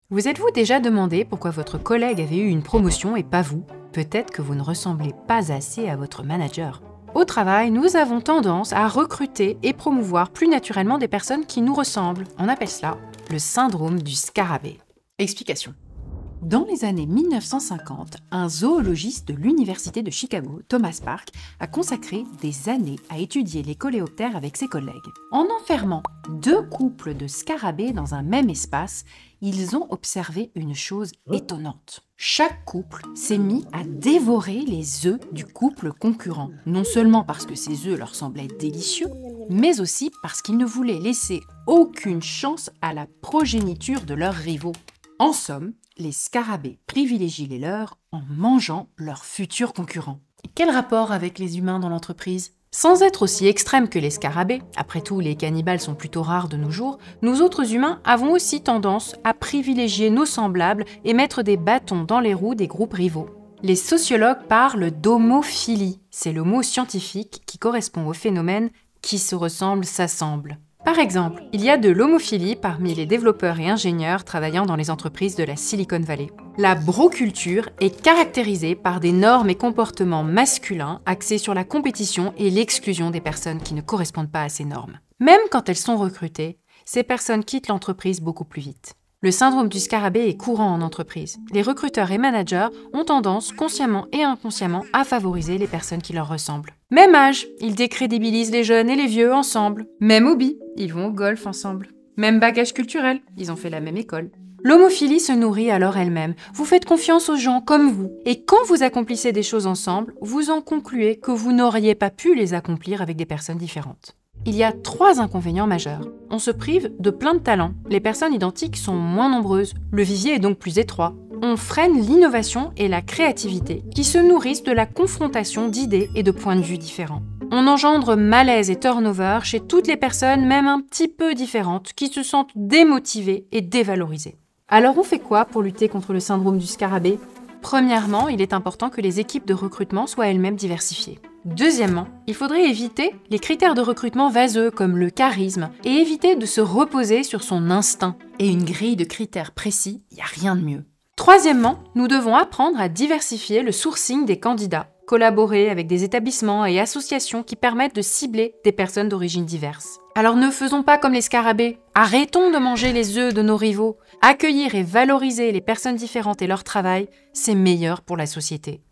Vous êtes-vous déjà demandé pourquoi votre collègue avait eu une promotion et pas vous? Peut-être que vous ne ressemblez pas assez à votre manager. Au travail, nous avons tendance à recruter et promouvoir plus naturellement des personnes qui nous ressemblent. On appelle cela le syndrome du scarabée. Explication. Dans les années 1950, un zoologiste de l'Université de Chicago, Thomas Park, a consacré des années à étudier les coléoptères avec ses collègues. En enfermant deux couples de scarabées dans un même espace, ils ont observé une chose étonnante. Chaque couple s'est mis à dévorer les œufs du couple concurrent, non seulement parce que ces œufs leur semblaient délicieux, mais aussi parce qu'ils ne voulaient laisser aucune chance à la progéniture de leurs rivaux. En somme, les scarabées privilégient les leurs en mangeant leurs futurs concurrents. Quel rapport avec les humains dans l'entreprise? Sans être aussi extrêmes que les scarabées, après tout les cannibales sont plutôt rares de nos jours, nous autres humains avons aussi tendance à privilégier nos semblables et mettre des bâtons dans les roues des groupes rivaux. Les sociologues parlent d'homophilie, c'est le mot scientifique qui correspond au phénomène « qui se ressemble s'assemble ». Par exemple, il y a de l'homophilie parmi les développeurs et ingénieurs travaillant dans les entreprises de la Silicon Valley. La broculture est caractérisée par des normes et comportements masculins axés sur la compétition et l'exclusion des personnes qui ne correspondent pas à ces normes. Même quand elles sont recrutées, ces personnes quittent l'entreprise beaucoup plus vite. Le syndrome du scarabée est courant en entreprise. Les recruteurs et managers ont tendance, consciemment et inconsciemment, à favoriser les personnes qui leur ressemblent. Même âge, ils décrédibilisent les jeunes et les vieux ensemble. Même hobby, ils vont au golf ensemble. Même bagage culturel, ils ont fait la même école. L'homophilie se nourrit alors elle-même. Vous faites confiance aux gens comme vous. Et quand vous accomplissez des choses ensemble, vous en concluez que vous n'auriez pas pu les accomplir avec des personnes différentes. Il y a 3 inconvénients majeurs. On se prive de plein de talents. Les personnes identiques sont moins nombreuses. Le vivier est donc plus étroit. On freine l'innovation et la créativité, qui se nourrissent de la confrontation d'idées et de points de vue différents. On engendre malaise et turnover chez toutes les personnes, même un petit peu différentes, qui se sentent démotivées et dévalorisées. Alors on fait quoi pour lutter contre le syndrome du scarabée? Premièrement, il est important que les équipes de recrutement soient elles-mêmes diversifiées. Deuxièmement, il faudrait éviter les critères de recrutement vaseux comme le charisme et éviter de se reposer sur son instinct. Et une grille de critères précis, il n'y a rien de mieux. Troisièmement, nous devons apprendre à diversifier le sourcing des candidats, collaborer avec des établissements et associations qui permettent de cibler des personnes d'origine diverses. Alors ne faisons pas comme les scarabées, arrêtons de manger les œufs de nos rivaux. Accueillir et valoriser les personnes différentes et leur travail, c'est meilleur pour la société.